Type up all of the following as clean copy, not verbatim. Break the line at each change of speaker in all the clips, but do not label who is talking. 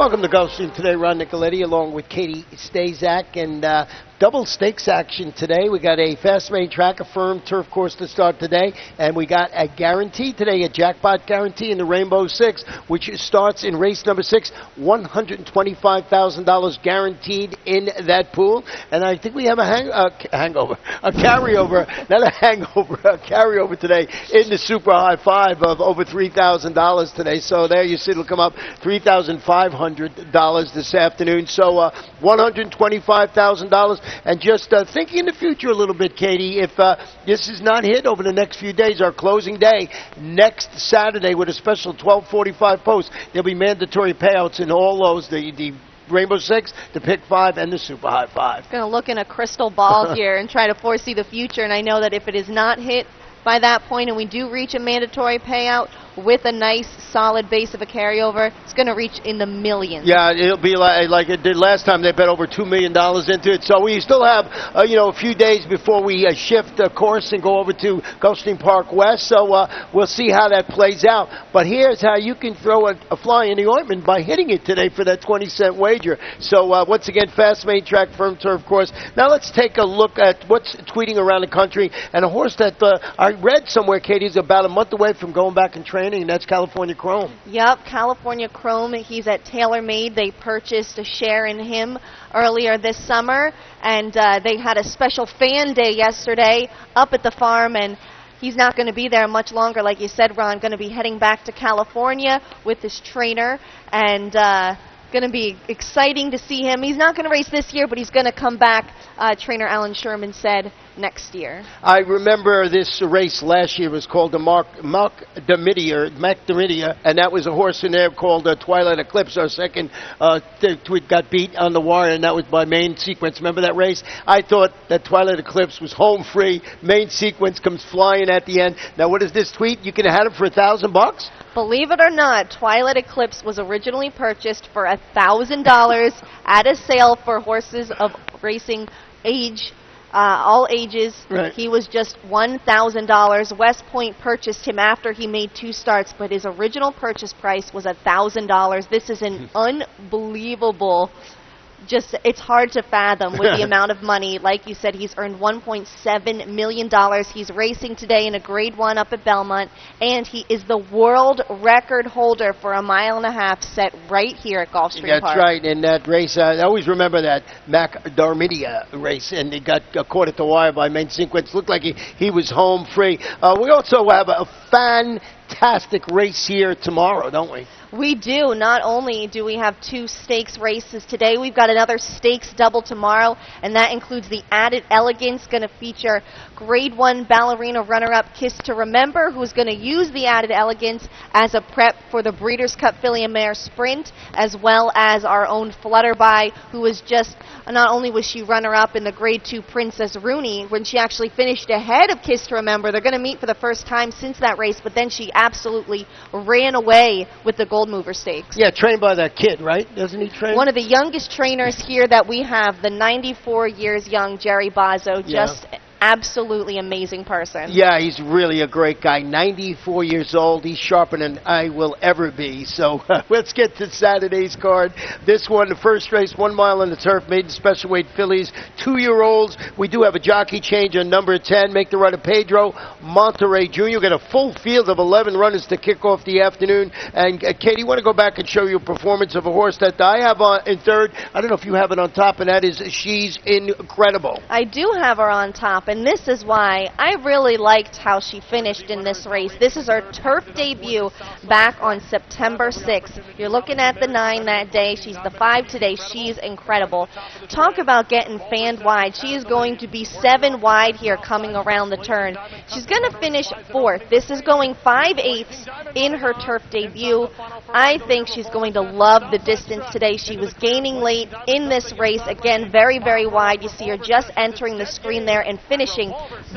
Welcome to Gulfstream today. Ron Nicoletti along with Katie Stazak, and double stakes action today. We got a fast main track, a firm turf course to start today, and we got a guarantee today, a jackpot guarantee in the Rainbow Six, which starts in race number 6, $125,000 guaranteed in that pool. And I think we have a carryover, not a hangover, a carryover today in the super high five of over $3,000 today. So there you see it'll come up $3,500 this afternoon. So $125,000. And just thinking in the future a little bit, Katie, if this is not hit over the next few days, our closing day next Saturday with a special 12:45 post, there'll be mandatory payouts in all those, the Rainbow Six, the Pick 5, and the Super High 5.
I'm going to look in a crystal ball here and try to foresee the future, and I know that if it is not hit by that point and we do reach a mandatory payout with a nice solid base of a carryover, it's going to reach in the millions.
Yeah, it'll be like it did last time. They bet over $2 million into it. So we still have a few days before we shift course and go over to Gulfstream Park West. So we'll see how that plays out. But here's how you can throw a fly in the ointment by hitting it today for that 20-cent wager. So once again, fast main track, firm turf course. Now let's take a look at what's tweeting around the country, and a horse that I read somewhere, Katie, is about a month away from going back and training, and that's California Chrome.
Yep, California Chrome. He's at TaylorMade. They purchased a share in him earlier this summer, and they had a special fan day yesterday up at the farm, and he's not going to be there much longer. Like you said, Ron, going to be heading back to California with his trainer, and going to be exciting to see him. He's not going to race this year, but he's going to come back, trainer Alan Sherman said, next year.
I remember this race last year was called the Macadamia, and that was a horse in there called Twilight Eclipse. Our second tweet got beat on the wire, and that was by Main Sequence. Remember that race? I thought that Twilight Eclipse was home free. Main Sequence comes flying at the end. Now, what is this tweet? You can have had it for $1,000?
Believe it or not, Twilight Eclipse was originally purchased for $1,000 at a sale for horses of racing age, all ages.
Right.
He was just $1,000. West Point purchased him after he made 2 starts, but his original purchase price was $1,000. This is an unbelievable. It's hard to fathom with the amount of money. Like you said, he's earned $1.7 million. He's racing today in a Grade 1 up at Belmont, and he is the world record holder for a 1.5 miles set right here at Gulfstream Park.
That's right. In that race, I always remember that Macadamia race, and he got caught at the wire by Main Sequence. Looked like he was home free. We also have a fantastic race here tomorrow, don't we?
We do. Not only do we have 2 stakes races today, we've got another stakes double tomorrow, and that includes the Added Elegance, going to feature Grade 1 ballerina runner-up Kiss to Remember, who's going to use the Added Elegance as a prep for the Breeders' Cup Filly and Mare Sprint, as well as our own Flutterby, who was just, not only was she runner-up in the Grade 2 Princess Rooney, when she actually finished ahead of Kiss to Remember. They're going to meet for the first time since that race, but then she absolutely ran away with the Gold Mover Stakes.
Yeah, trained by that kid, right? Doesn't he train?
One of the youngest trainers here that we have, the 94 years young Jerry Bozzo, just absolutely amazing person.
Yeah, he's really a great guy. 94 years old. He's sharper than I will ever be. So let's get to Saturday's card. This one, the first race, 1 mile on the turf, maiden special weight fillies, 2-year-olds. We do have a jockey change on number 10. Make the runner Pedro Monterey Jr. Got a full field of 11 runners to kick off the afternoon. And Katie, want to go back and show you a performance of a horse that I have in third. I don't know if you have it on top, and that is She's Incredible.
I do have her on top, and this is why I really liked how she finished in this race. This is her turf debut back on September 6th. You're looking at the 9 that day. She's the 5 today. She's incredible. Talk about getting fanned wide. She is going to be 7 wide here coming around the turn. She's going to finish 4th. This is going 5/8 in her turf debut. I think she's going to love the distance today. She was gaining late in this race. Again, very, very wide. You see her just entering the screen there and finishing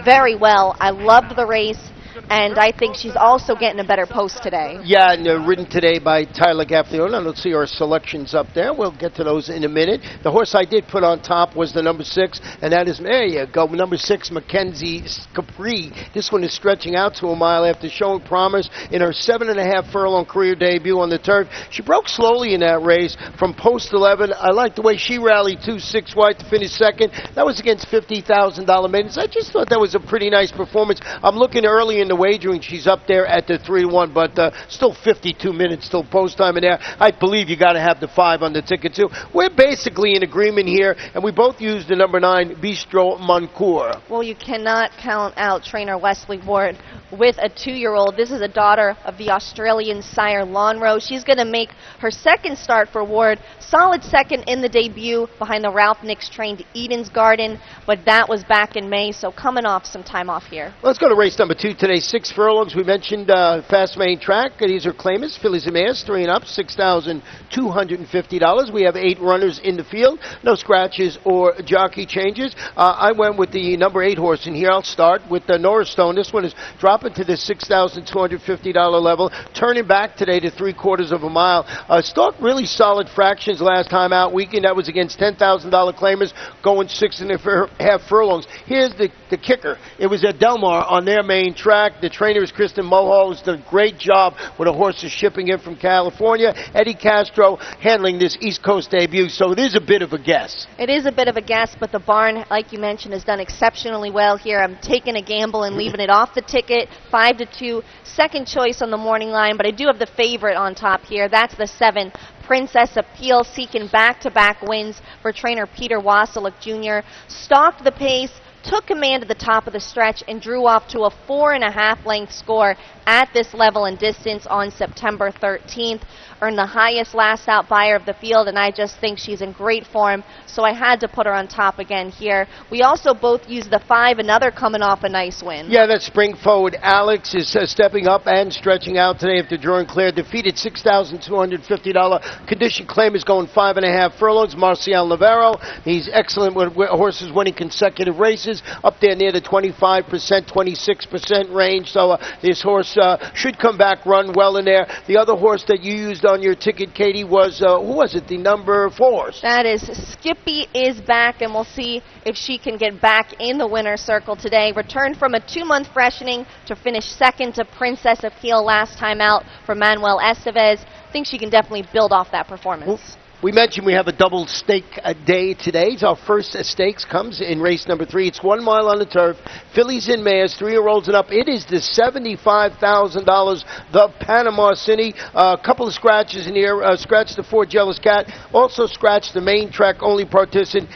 very well. I loved the race. and I think she's also getting a better post today.
Yeah, and ridden today by Tyler Gaffalione. Let's see our selections up there. We'll get to those in a minute. The horse I did put on top was the number 6, and that is, there you go, number 6, Mackenzie Capri. This one is stretching out to a mile after showing promise in her 7.5 furlong career debut on the turf. She broke slowly in that race from post 11. I like the way she rallied 2-6 wide to finish second. That was against $50,000 maidens. I just thought that was a pretty nice performance. I'm looking early in the wagering. She's up there at the 3-1, but still 52 minutes till post time in there. I believe you got to have the 5 on the ticket too. We're basically in agreement here, and we both used the number 9, Bistro Moncourt.
Well, you cannot count out trainer Wesley Ward with a 2-year-old. This is a daughter of the Australian sire Lonhro. She's going to make her second start for Ward. Solid second in the debut behind the Ralph Nix trained Eden's Garden, but that was back in May, so coming off some time off here.
Let's go to race number 2 today. 6 furlongs. We mentioned fast main track. These are claimants. Fillies and mares, 3 and up, $6,250. We have 8 runners in the field. No scratches or jockey changes. I went with the number 8 horse in here. I'll start with the Norris Stone. This one is dropping to the $6,250 level, turning back today to 3/4 of a mile. Stalked really solid fractions last time out weekend. That was against $10,000 claimers, going 6.5 furlongs. Here's the kicker. It was at Del Mar on their main track. The trainer is Kristen Mulhall, who's done a great job with the horses shipping in from California. Eddie Castro handling this East Coast debut, so it is a bit of a guess.
It is a bit of a guess, but the barn, like you mentioned, has done exceptionally well here. I'm taking a gamble and leaving it off the ticket, 5-2, second choice on the morning line, but I do have the favorite on top here. That's the 7, Princess Appeal, seeking back-to-back wins for trainer Peter Wasiluk Jr. Stalked the pace, took command at the top of the stretch, and drew off to a 4.5 length score at this level and distance on September 13th. Earned the highest last out buyer of the field, and I just think she's in great form, so I had to put her on top again here. We also both used the 5, another coming off a nice win.
Yeah, that spring forward Alex is stepping up and stretching out today after drawing clear. Defeated $6,250 condition claim is going 5.5 furlongs. Marcial Navarro, he's excellent with horses winning consecutive races, up there near the 25%, 26% range. So this horse should come back, run well in there. The other horse that you used on your ticket, Katie, was, who was it, the number 4?
That is Skippy is back, and we'll see if she can get back in the winner's circle today. Returned from a 2-month freshening to finish second to Princess Appeal last time out for Manuel Estevez. I think she can definitely build off that performance.
We mentioned we have a double stake day today. Our first stakes comes in race number 3. It's 1 mile on the turf. Fillies and mares, 3-year-olds and up. It is the $75,000, the Panama City. A couple of scratches in here. Scratched the 4 Jealous Cat. Also scratched the main track only participant,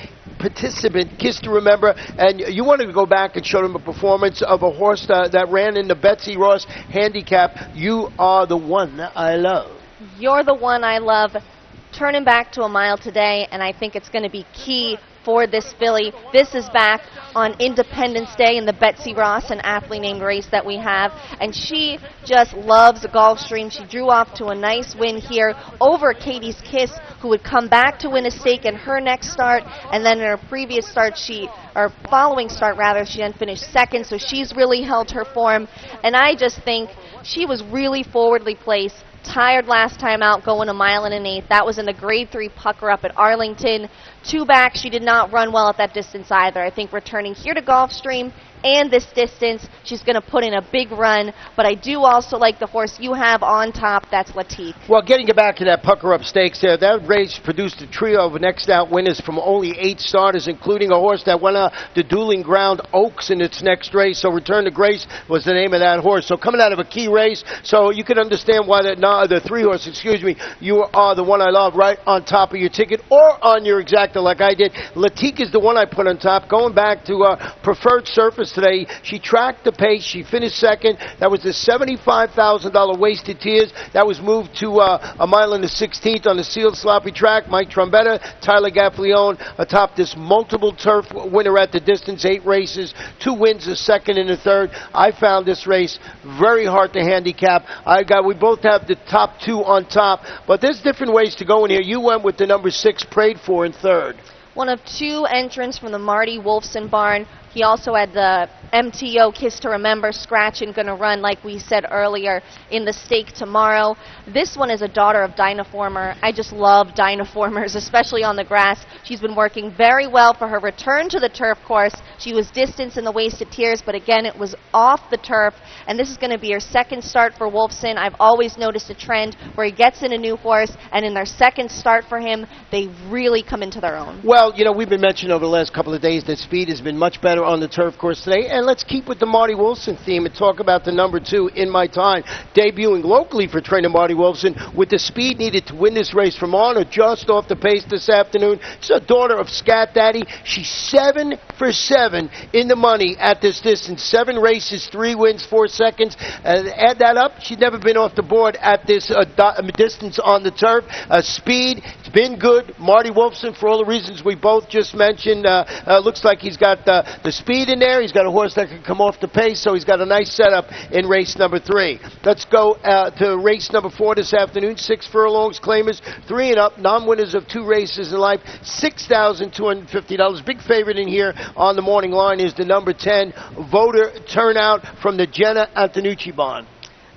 Kiss to Remember, and you wanted to go back and show them a performance of a horse that ran in the Betsy Ross handicap. You Are the One I Love.
You're the One I Love. Turning back to a mile today, and I think it's going to be key for this filly. This is back on Independence Day in the Betsy Ross, an aptly named race that we have, and she just loves Gulfstream. She drew off to a nice win here over Katie's Kiss, who would come back to win a stake in her next start, and then in her previous start, or following start rather, she then finished second, so she's really held her form, and I just think she was really forwardly placed. Tired last time out, going 1 1/8. That was in the grade 3 pucker up at Arlington. 2 back, she did not run well at that distance either. I think returning here to Gulfstream and this distance, she's going to put in a big run, but I do also like the horse you have on top, that's Latif.
Well, getting back to that pucker up stakes there, that race produced a trio of next out winners from only 8 starters, including a horse that went out the dueling ground Oaks in its next race. So Return to Grace was the name of that horse. So coming out of a key race, so you can understand why the 3 horse, You Are the One I Love, right on top of your ticket or on your exacta like I did. Latique is the one I put on top. Going back to preferred surface today, she tracked the pace. She finished second. That was the $75,000 Wasted Tears. That was moved to 1 mile and the 16th on the sealed sloppy track. Mike Trombetta, Tyler Gaffalione atop this multiple turf winner at the distance, 8 races, 2 wins, a second and a third. I found this race very hard to handicap. We both have the top 2 on top, but there's different ways to go in here. You went with the number 6, Prayed For, in third.
One of 2 entrants from the Marty Wolfson barn. He also had the MTO Kiss to Remember scratch and going to run, like we said earlier, in the stake tomorrow. This one is a daughter of Dynaformer. I just love Dynaformers, especially on the grass. She's been working very well for her return to the turf course. She was distanced in the Wasted Tears, but again, it was off the turf, and this is going to be her second start for Wolfson. I've always noticed a trend where he gets in a new horse, and in their second start for him, they really come into their own.
Well, you know, we've been mentioning over the last couple of days that speed has been much better on the turf course today, and let's keep with the Marty Wolfson theme and talk about the number 2, In My Time, debuting locally for trainer Marty Wolfson with the speed needed to win this race from on or just off the pace this afternoon. She's a daughter of Scat Daddy. She's 7 for 7 in the money at this distance. 7 races, 3 wins, 4 seconds. Add that up, she's never been off the board at this distance on the turf. Speed, it's been good. Marty Wolfson, for all the reasons we both just mentioned, looks like he's got the speed in there. He's got a horse that can come off the pace, so he's got a nice setup in race number 3. Let's go to race number 4 this afternoon. 6 furlongs, claimers, 3 and up, non-winners of 2 races in life, $6,250. Big favorite in here on the morning line is the number 10, Voter Turnout from the Jenna Antonucci bond.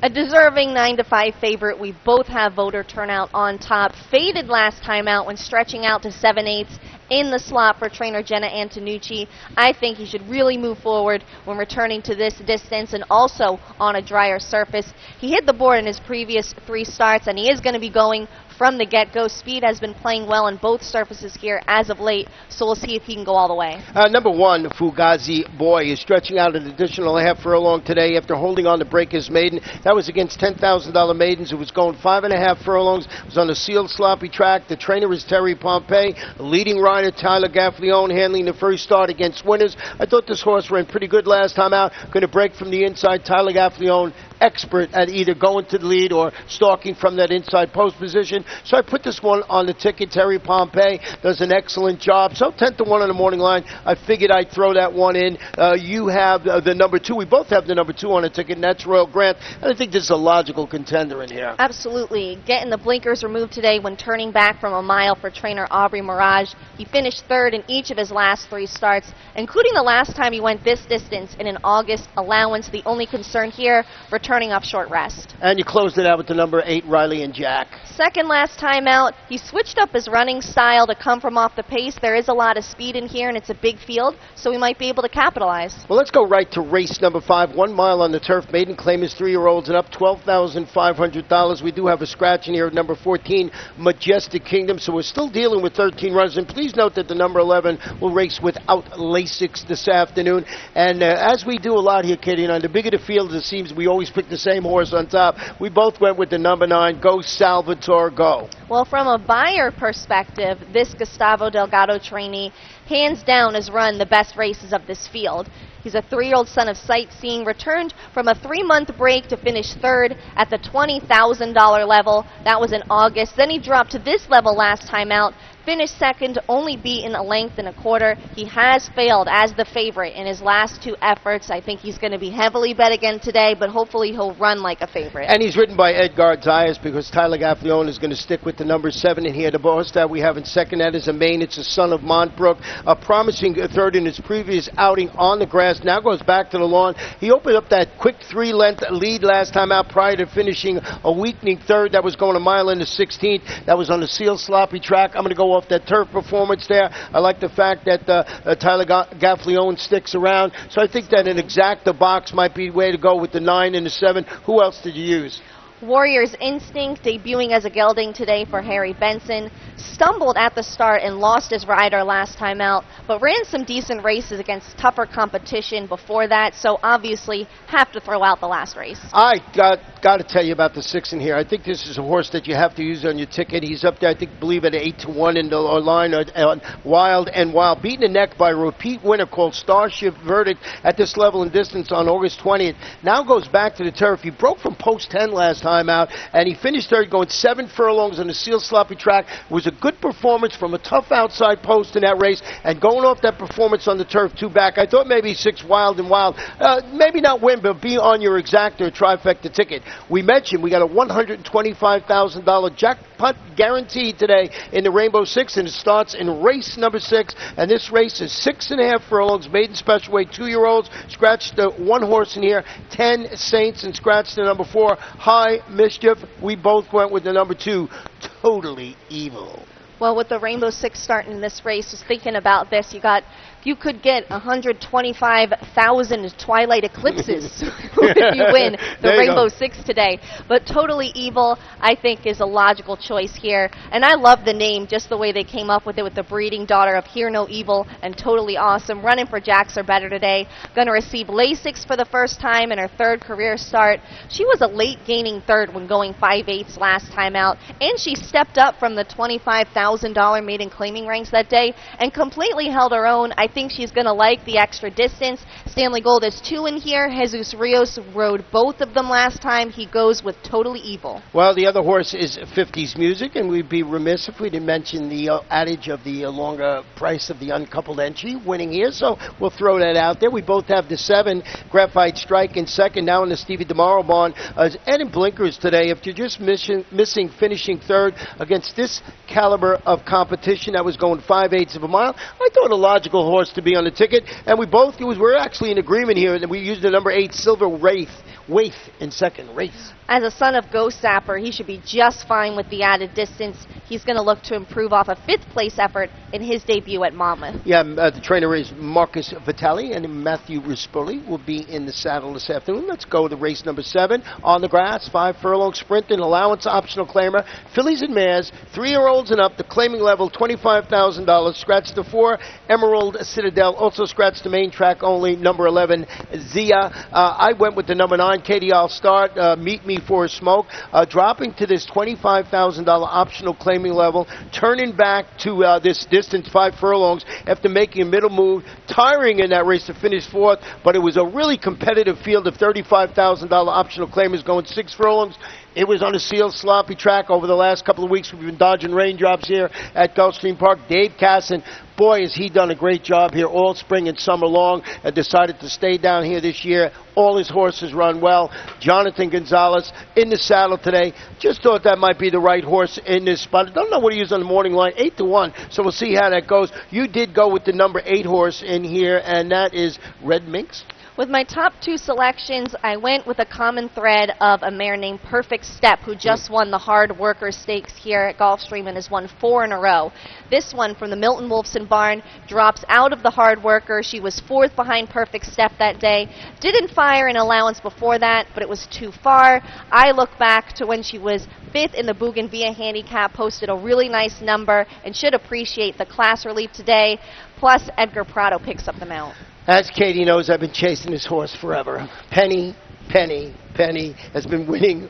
A deserving 9-5 favorite. We both have Voter Turnout on top. Faded last time out when stretching out to 7/8 in the slot for trainer Jenna Antonucci. I think he should really move forward when returning to this distance and also on a drier surface. He hit the board in his previous 3 starts, and he is going to be going from the get-go. Speed has been playing well on both surfaces here as of late, so we'll see if he can go all the way.
Number 1, Fugazi Boy, is stretching out an additional half furlong today after holding on to Breaker's Maiden. That was against $10,000 maidens. It was going 5.5 furlongs. It was on a sealed, sloppy track. The trainer is Terry Pompey. The leading rider, Tyler Gaffleone, handling the first start against winners. I thought this horse ran pretty good last time out. Going to break from the inside. Tyler Gaffleone, expert at either going to the lead or stalking from that inside post position. So I put this one on the ticket. Terry Pompey does an excellent job. So 10-1 on the morning line. I figured I'd throw that one in. You have the number 2. We both have the number 2 on the ticket, and that's Royal Grant. And I think this is a logical contender in here.
Absolutely. Getting the blinkers removed today when turning back from a mile for trainer Aubrey Mirage. He finished 3rd in each of his last 3 starts, including the last time he went this distance in an August allowance. The only concern here, returning off short rest.
And you closed it out with the number 8, Riley and Jack.
Second last time out, he switched up his running style to come from off the pace. There is a lot of speed in here, and it's a big field, so we might be able to capitalize.
Well, let's go right to race number 5, 1 mile on the turf. Maiden claim is 3-year-olds and up, $12,500. We do have a scratch in here at number 14, Majestic Kingdom, so we're still dealing with 13 runners. And please note that the number 11 will race without Lasix this afternoon. And as we do a lot here, Katie and I, the bigger the field, it seems we always pick the same horse on top. We both went with the number 9, Go Salvatore Go.
Well, from a buyer perspective, this Gustavo Delgado trainee hands down has run the best races of this field. He's a 3-year-old son of sightseeing, returned from a 3-month break to finish 3rd at the $20,000 level. That was in August. Then he dropped to this level last time out, finished 2nd, only beaten a length and a quarter. He has failed as the favorite in his last 2 efforts. I think he's going to be heavily bet again today, but hopefully he'll run like a favorite.
And he's ridden by Edgar Zayas because Tyler Gaffleone is going to stick with the number 7 in here. The horse that we have in second, that is a main. It's a son of Montbrook, a promising 3rd in his previous outing on the grass. Now goes back to the lawn. He opened up that quick 3-length lead last time out prior to finishing a weakening 3rd. That was going a mile into 16th. That was on a sealed, sloppy track. I'm going to go off that turf performance there. I like the fact that Tyler Gaffleone sticks around. So I think that an exacta box might be the way to go with the 9 and the 7. Who else did you use?
Warrior's Instinct, debuting as a gelding today for Harry Benson. Stumbled at the start and lost his rider last time out, but ran some decent races against tougher competition before that, so obviously have to throw out the last race.
I got to tell you about the 6 in here. I think this is a horse that you have to use on your ticket. He's up there, I believe, at 8-1 in the line on Wild and Wild. Beaten the neck by a repeat winner called Starship Verdict at this level and distance on August 20th. Now goes back to the turf. He broke from post 10 last time time out, and he finished third, going 7 furlongs on the sealed sloppy track. It was a good performance from a tough outside post in that race, and going off that performance on the turf, 2 back, I thought maybe 6 Wild and Wild, maybe not win, but be on your exacta trifecta ticket. We mentioned we got a $125,000 jackpot guaranteed today in the Rainbow Six, and it starts in race number 6, and this race is 6.5 furlongs, maiden special weight, 2-year-olds. Scratched the 1 horse in here, 10 Saints, and scratched the number 4, High Mischief. We both went with the number 2, Totally Evil.
Well, with the Rainbow Six starting in this race, just thinking about this, you could get 125,000 twilight eclipses if you win the Rainbow Six today. But Totally Evil, I think, is a logical choice here. And I love the name, just the way they came up with it, with the breeding daughter of Hear No Evil and Totally Awesome. Running for Jacks or Better today. Going to receive Lasix for the first time in her 3rd career start. She was a late gaining 3rd when going 5/8 last time out. And she stepped up from the $25,000 maiden claiming ranks that day and completely held her own. I think she's going to like the extra distance. Stanley Gold is 2 in here. Jesus Rios rode both of them last time. He goes with Totally Evil.
Well, the other horse is 50s Music, and we'd be remiss if we didn't mention the adage of the longer price of the uncoupled entry winning here, so we'll throw that out there. We both have the 7, Graphite Strike in second, now in the Stevie DeMauro barn. Ed and Blinkers today, if you're just missing finishing 3rd against this caliber of competition that was going 5/8 of a mile, I thought a logical horse to be on the ticket, and we're actually in agreement here, and we used the number 8, Silver Wraith in second race.
As a son of Ghost Sapper, he should be just fine with the added distance. He's going to look to improve off a 5th place effort in his debut at Monmouth.
Yeah, the trainer is Marcus Vitale, and Matthew Rispoli will be in the saddle this afternoon. Let's go to race number 7 on the grass, 5 furlong sprint and allowance optional claimer. Fillies and mares, 3-year-olds and up. The claiming level $25,000. Scratch the 4 Emerald Citadel. Also scratch the main track only. Number 11 Zia. I went with the number 9 Katie. I'll start. Meet Me for a Smoke. Dropping to this $25,000 optional claiming level. Turning back to this distance, 5 furlongs, after making a middle move. Tiring in that race to finish 4th, but it was a really competitive field of $35,000 optional claimers going 6 furlongs. It was on a sealed, sloppy track over the last couple of weeks. We've been dodging raindrops here at Gulfstream Park. Dave Casson, boy, has he done a great job here all spring and summer long, and decided to stay down here this year. All his horses run well. Jonathan Gonzalez in the saddle today. Just thought that might be the right horse in this spot. I don't know what he used on the morning line, 8-1, so we'll see how that goes. You did go with the number 8 horse in here, and that is Red Minx.
With my top 2 selections, I went with a common thread of a mare named Perfect Step, who just won the Hard Worker Stakes here at Gulfstream and has won 4 in a row. This one from the Milton Wolfson barn drops out of the Hard Worker. She was 4th behind Perfect Step that day. Didn't fire an allowance before that, but it was too far. I look back to when she was 5th in the Bougainvillea handicap, posted a really nice number, and should appreciate the class relief today. Plus, Edgar Prado picks up the mount.
As Katie knows, I've been chasing this horse forever. Penny has been winning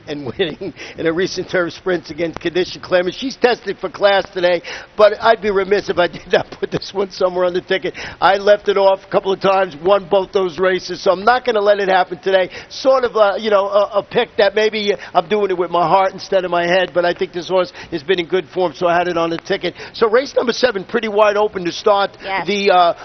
in her recent turf sprints against condition claimers. She's tested for class today, but I'd be remiss if I did not put this one somewhere on the ticket. I left it off a couple of times, won both those races, so I'm not going to let it happen today. Sort of a pick that maybe I'm doing it with my heart instead of my head, but I think this horse has been in good form, so I had it on the ticket. So race number 7, pretty wide open to start.
Yes.
The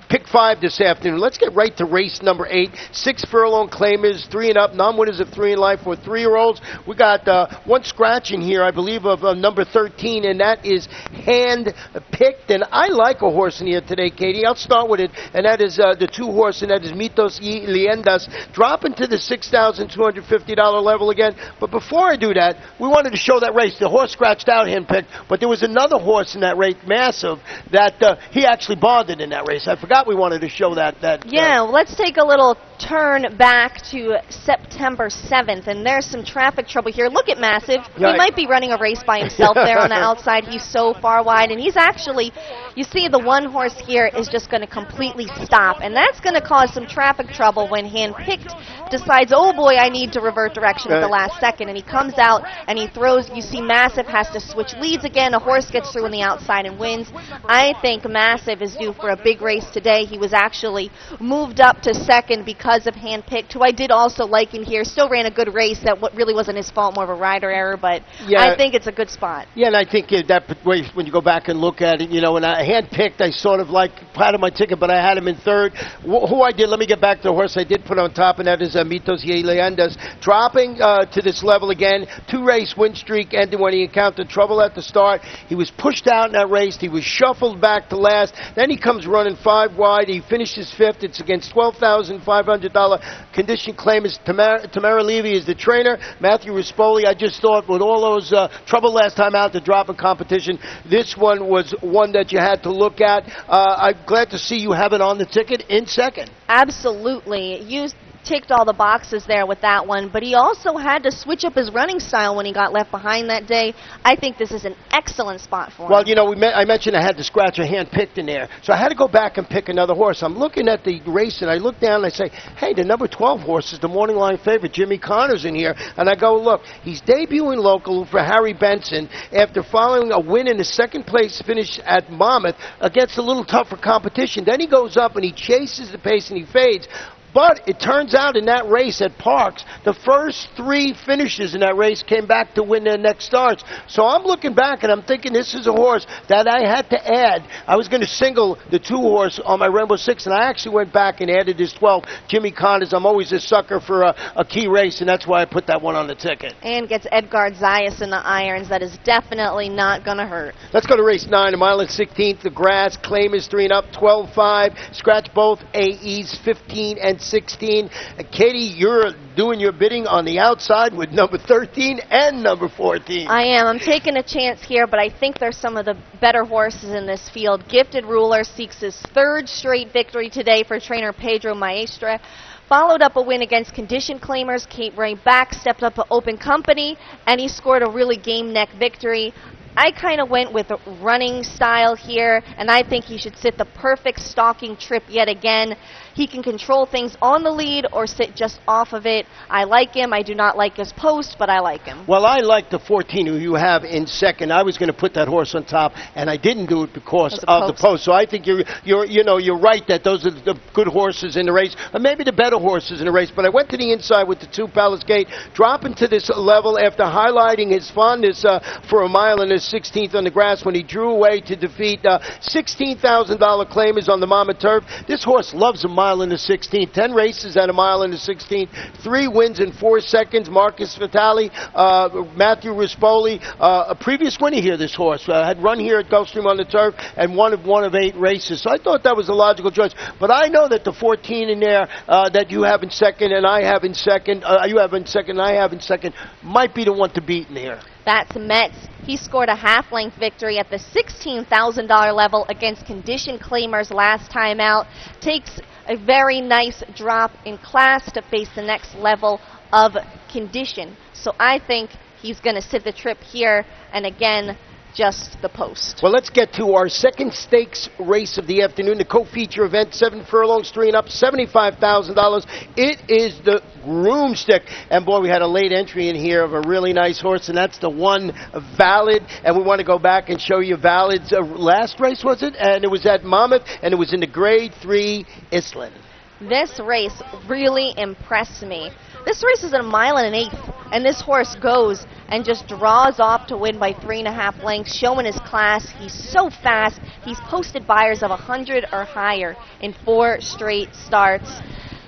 Pick 5 this afternoon. Let's get right to race number 8. 6 furlong claimers, 3 and up, non-winners of 3 in life for 3-year-olds. We got one scratch in here, I believe, of number 13, and that is hand-picked. And I like a horse in here today, Katie. I'll start with it, and that is the 2 horse, and that is Mitos y Leyendas, dropping to the $6,250 level again. But before I do that, we wanted to show that race. The horse scratched out, hand-picked, but there was another horse in that race, Massive, that he actually bonded in that race. I forgot we wanted to show that.
Yeah, let's take a little turn back to September 7th, and there's some traffic trouble here. Look at Massive. He might be running a race by himself there on the outside. He's so far wide, and he's actually, you see the one horse here is just going to completely stop, and that's going to cause some traffic trouble when Handpicked decides, oh boy, I need to revert direction at the last second, and he comes out and he throws. You see Massive has to switch leads again. A horse gets through on the outside and wins. I think Massive is due for a big race today. today. He was actually moved up to second because of Handpicked, who I did also like in here. Still ran a good race. That really wasn't his fault, more of a rider error, but
yeah,
I think it's a good spot.
Yeah, and I think that way, when you go back and look at it, when I Handpicked, I sort of like part of my ticket, but I had him in third. Who I did, let me get back to the horse I did put on top, and that is Mitos y Leyendas. Dropping to this level again, 2-race win streak ended when he encountered trouble at the start. He was pushed out in that race. He was shuffled back to last. Then he comes running 5 wide. He finishes 5th. It's against $12,500 condition claimants. Tamara Levy is the trainer. Matthew Rispoli, I just thought with all those trouble last time out, the drop in competition, this one was one that you had to look at. I'm glad to see you have it on the ticket in second.
Absolutely. You ticked all the boxes there with that one, but he also had to switch up his running style when he got left behind that day. I think this is an excellent spot for him.
Well, I mentioned I had to scratch a Handpicked in there, so I had to go back and pick another horse. I'm looking at the race, and I look down and I say, hey, the number 12 horse is the morning line favorite, Jimmy Connors, in here. And I go, look, he's debuting local for Harry Benson after following a win in the second-place finish at Monmouth against a little tougher competition. Then he goes up and he chases the pace and he fades. But it turns out in that race at Parks, the first 3 finishes in that race came back to win their next starts. So I'm looking back and I'm thinking this is a horse that I had to add. I was going to single the 2 horse on my Rainbow Six, and I actually went back and added this 12, Jimmy Connors. I'm always a sucker for a key race, and that's why I put that one on the ticket.
And gets Edgar Zayas in the irons. That is definitely not going to hurt.
Let's go to race 9, a mile and 16th. The grass, claim is 3 and up, 12-5. Scratch both AEs, 15 and 16. Katie, you're doing your bidding on the outside with number 13 and number 14.
I am. I'm taking a chance here, but I think there's some of the better horses in this field. Gifted Ruler seeks his 3rd straight victory today for trainer Pedro Maestre. Followed up a win against condition claimers. Kate Ray back stepped up to Open Company, and he scored a really game neck victory. I kind of went with a running style here, and I think he should sit the perfect stalking trip yet again. He can control things on the lead or sit just off of it. I like him. I do not like his post, but I like him.
Well, I like the 14 who you have in second. I was going to put that horse on top, and I didn't do it because of the post. So I think you're right that those are the good horses in the race, or maybe the better horses in the race. But I went to the inside with the 2 Palace Gate, dropping to this level after highlighting his fondness for a mile in his 16th on the grass when he drew away to defeat $16,000 claimers on the Mama Turf. This horse loves a mile in the 16th. 10 races at a mile in the 16th. 3 wins in 4 seconds. Marcus Vitale, Matthew Rispoli, a previous winner here, this horse. Had run here at Gulfstream on the turf and one of 8 races. So I thought that was a logical choice. But I know that the 14 in there that you have in second and I have in second, you have in second and I have in second, might be the one to beat in here.
That's Metz. He scored a half-length victory at the $16,000 level against condition claimers last time out. Takes a very nice drop in class to face the next level of condition. So I think he's going to sit the trip here, and again, just the post.
Well, let's get to our second stakes race of the afternoon, the co-feature event, 7 furlongs, 3 and up, $75,000. It is the Broomstick. And boy, we had a late entry in here of a really nice horse, and that's the one Valid. And we want to go back and show you Valid's last race, was it? And it was at Monmouth, and it was in the Grade 3 Islin.
This race really impressed me. This race is at a mile and an eighth, and this horse goes and just draws off to win by 3.5 lengths, showing his class. He's so fast. He's posted buyers of 100 or higher in 4 straight starts.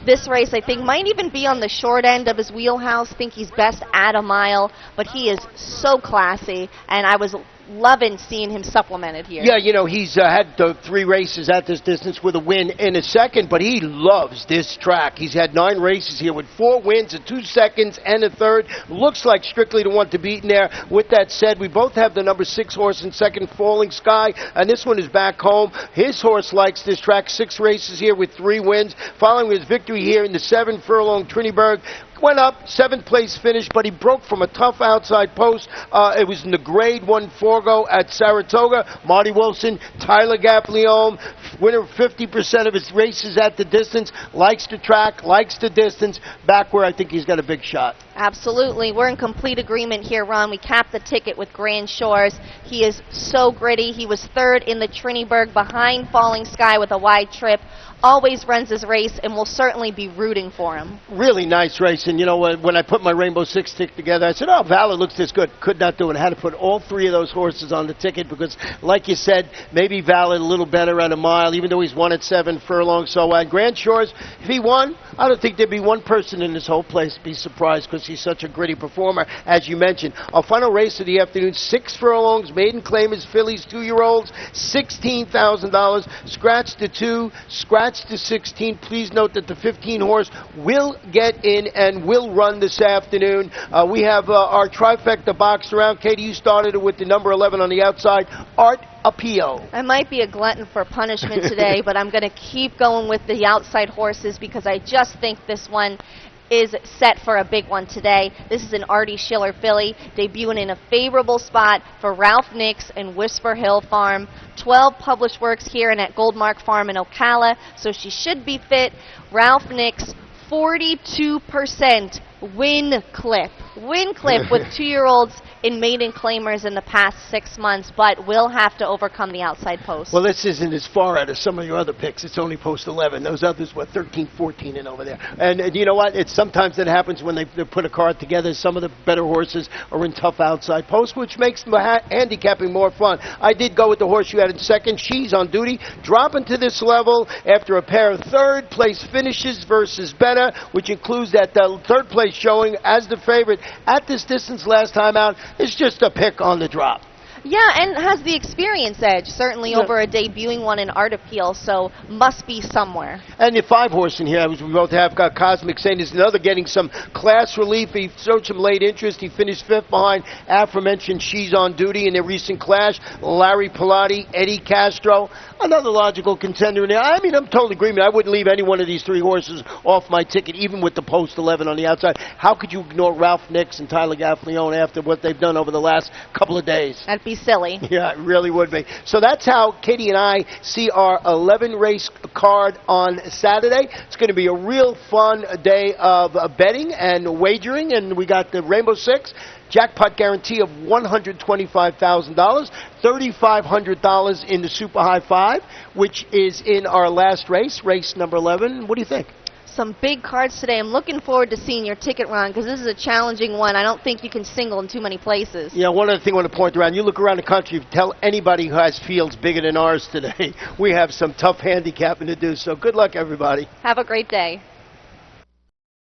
This race, I think, might even be on the short end of his wheelhouse. I think he's best at a mile, but he is so classy, and I was loving seeing him supplemented here.
Yeah, you know, he's had 3 races at this distance with a win in a second, but he loves this track. He's had 9 races here with 4 wins in 2 seconds and a third. Looks like strictly the one to beat in there. With that said, we both have the number 6 horse in second, Falling Sky, and this one is back home. His horse likes this track. 6 races here with 3 wins. Following his victory here in the 7 furlong Triniberg, went up, 7th place finish, but he broke from a tough outside post. It was in the Grade 1 Forgo at Saratoga. Marty Wilson, Tyler Gaplione, winner of 50% of his races at the distance, likes the track, likes the distance, back where I think he's got a big shot.
Absolutely. We're in complete agreement here, Ron. We capped the ticket with Grand Shores. He is so gritty. He was third in the Triniberg behind Falling Sky with a wide trip. Always runs his race, and we'll certainly be rooting for him.
Really nice race, and you know when I put my Rainbow Six ticket together, I said, "Oh, Valor looks this good." Could not do it. I had to put all three of those horses on the ticket because, like you said, maybe Valor a little better at a mile, even though he's won at 7 furlongs. So Grand Shores, if he won, I don't think there'd be one person in this whole place be surprised because he's such a gritty performer, as you mentioned. Our final race of the afternoon: 6 furlongs, maiden claimers, fillies, 2-year-olds, $16,000. Scratch the 2, scratch to 16. Please note that the 15 horse will get in and will run this afternoon. We have our trifecta boxed around. Katie, you started it with the number 11 on the outside, Art Appeal.
I might be a glutton for punishment today, but I'm going to keep going with the outside horses because I just think this one is set for a big one today. This is an Artie Schiller filly, debuting in a favorable spot for Ralph Nix and Whisper Hill Farm. 12 published works here and at Goldmark Farm in Ocala, so she should be fit. Ralph Nix, 42% win clip. Win clip with 2-year-olds in maiden claimers in the past 6 months, but will have to overcome the outside post.
Well, this isn't as far out as some of your other picks. It's only post 11. Those others, 13, 14 and over there. And you know what? It's sometimes that happens when they put a card together. Some of the better horses are in tough outside posts, which makes handicapping more fun. I did go with the horse you had in second. She's on duty. Dropping to this level after a pair of third-place finishes versus Benna, which includes that third-place showing as the favorite at this distance last time out. It's just a pick on the drop.
Yeah, and has the experience edge, certainly over a debuting one in Art Appeal, so must be somewhere.
And the 5 horse in here, we both have got Cosmic Saint is another getting some class relief. He showed some late interest. He finished 5th behind aforementioned She's on Duty in their recent clash. Larry Pilati, Eddie Castro, another logical contender in there. I mean, I'm totally agreement. I wouldn't leave any one of these 3 horses off my ticket, even with the post 11 on the outside. How could you ignore Ralph Nix and Tyler Gaffleone after what they've done over the last couple of days?
That'd be silly.
Yeah, it really would be. So that's how Katie and I see our 11 race card on Saturday. It's going to be a real fun day of betting and wagering, and we got the Rainbow Six jackpot guarantee of $125,000, $3,500 in the Super High Five, which is in our last race, race number 11. What do you think?
Some big cards today. I'm looking forward to seeing your ticket run because this is a challenging one. I don't think you can single in too many places.
Yeah, one other thing I want to point around. You look around the country, tell anybody who has fields bigger than ours today. We have some tough handicapping to do, so good luck, everybody.
Have a great day.